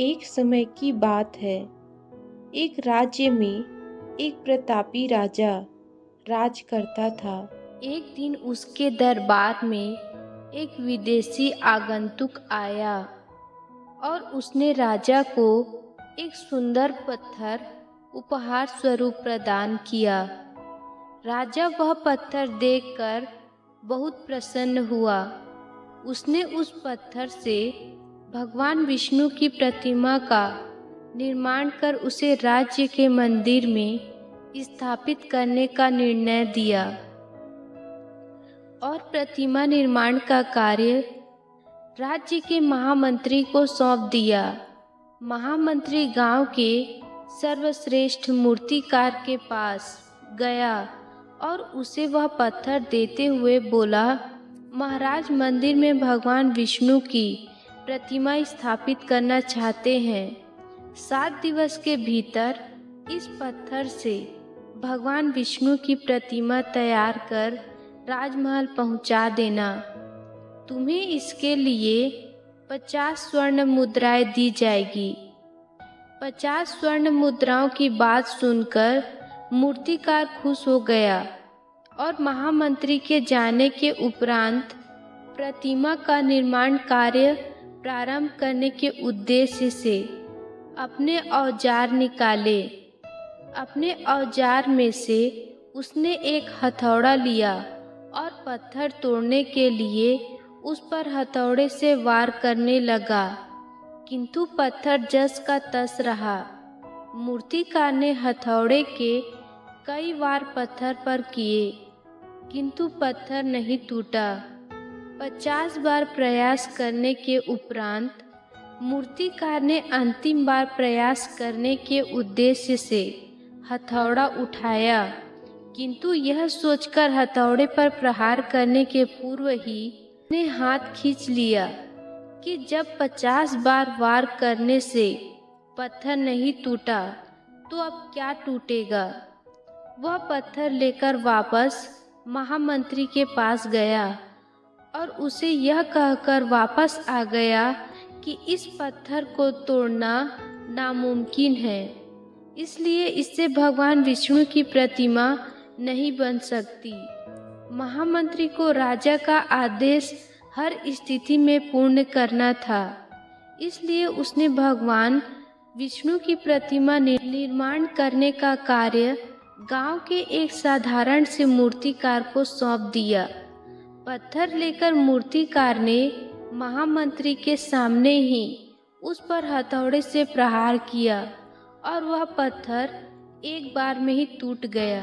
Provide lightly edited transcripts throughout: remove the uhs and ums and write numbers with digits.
एक समय की बात है। एक राज्य में एक प्रतापी राजा राज करता था। एक दिन उसके दरबार में एक विदेशी आगंतुक आया और उसने राजा को एक सुंदर पत्थर उपहार स्वरूप प्रदान किया। राजा वह पत्थर देखकर बहुत प्रसन्न हुआ। उसने उस पत्थर से भगवान विष्णु की प्रतिमा का निर्माण कर उसे राज्य के मंदिर में स्थापित करने का निर्णय दिया और प्रतिमा निर्माण का कार्य राज्य के महामंत्री को सौंप दिया। महामंत्री गांव के सर्वश्रेष्ठ मूर्तिकार के पास गया और उसे वह पत्थर देते हुए बोला, महाराज मंदिर में भगवान विष्णु की प्रतिमा स्थापित करना चाहते हैं। 7 दिवस के भीतर इस पत्थर से भगवान विष्णु की प्रतिमा तैयार कर राजमहल पहुंचा देना। तुम्हें इसके लिए 50 स्वर्ण मुद्राएं दी जाएगी। 50 स्वर्ण मुद्राओं की बात सुनकर मूर्तिकार खुश हो गया और महामंत्री के जाने के उपरांत प्रतिमा का निर्माण कार्य प्रारंभ करने के उद्देश्य से अपने औजार निकाले। अपने औजार में से उसने एक हथौड़ा लिया और पत्थर तोड़ने के लिए उस पर हथौड़े से वार करने लगा, किंतु पत्थर जस का तस रहा। मूर्तिकार ने हथौड़े के कई वार पत्थर पर किए, किंतु पत्थर नहीं टूटा। 50 बार प्रयास करने के उपरांत मूर्तिकार ने अंतिम बार प्रयास करने के उद्देश्य से हथौड़ा उठाया, किंतु यह सोचकर हथौड़े पर प्रहार करने के पूर्व ही ने हाथ खींच लिया कि जब 50 बार वार करने से पत्थर नहीं टूटा तो अब क्या टूटेगा। वह पत्थर लेकर वापस महामंत्री के पास गया और उसे यह कहकर वापस आ गया कि इस पत्थर को तोड़ना नामुमकिन है, इसलिए इससे भगवान विष्णु की प्रतिमा नहीं बन सकती। महामंत्री को राजा का आदेश हर स्थिति में पूर्ण करना था, इसलिए उसने भगवान विष्णु की प्रतिमा निर्माण करने का कार्य गांव के एक साधारण से मूर्तिकार को सौंप दिया। पत्थर लेकर मूर्तिकार ने महामंत्री के सामने ही उस पर हथौड़े से प्रहार किया और वह पत्थर एक बार में ही टूट गया।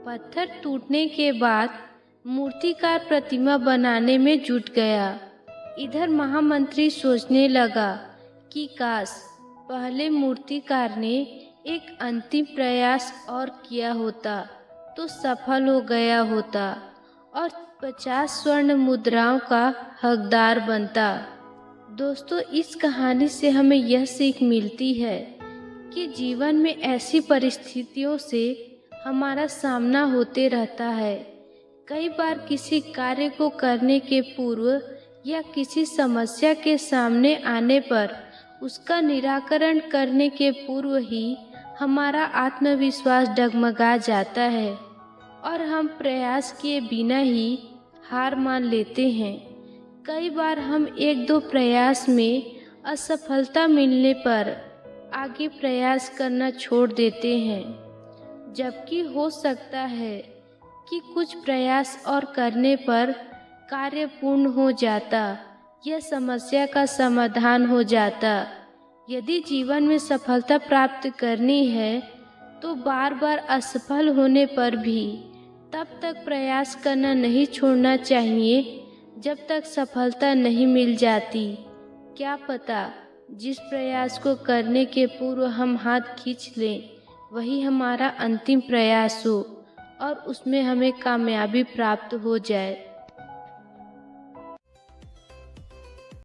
पत्थर टूटने के बाद मूर्तिकार प्रतिमा बनाने में जुट गया। इधर महामंत्री सोचने लगा कि काश पहले मूर्तिकार ने एक अंतिम प्रयास और किया होता तो सफल हो गया होता और 50 स्वर्ण मुद्राओं का हकदार बनता। दोस्तों, इस कहानी से हमें यह सीख मिलती है कि जीवन में ऐसी परिस्थितियों से हमारा सामना होते रहता है। कई बार किसी कार्य को करने के पूर्व या किसी समस्या के सामने आने पर उसका निराकरण करने के पूर्व ही हमारा आत्मविश्वास डगमगा जाता है और हम प्रयास किए बिना ही हार मान लेते हैं। कई बार हम 1-2 प्रयास में असफलता मिलने पर आगे प्रयास करना छोड़ देते हैं, जबकि हो सकता है कि कुछ प्रयास और करने पर कार्य पूर्ण हो जाता या समस्या का समाधान हो जाता। यदि जीवन में सफलता प्राप्त करनी है तो बार बार असफल होने पर भी तब तक प्रयास करना नहीं छोड़ना चाहिए जब तक सफलता नहीं मिल जाती। क्या पता जिस प्रयास को करने के पूर्व हम हाथ खींच लें वही हमारा अंतिम प्रयास हो और उसमें हमें कामयाबी प्राप्त हो जाए।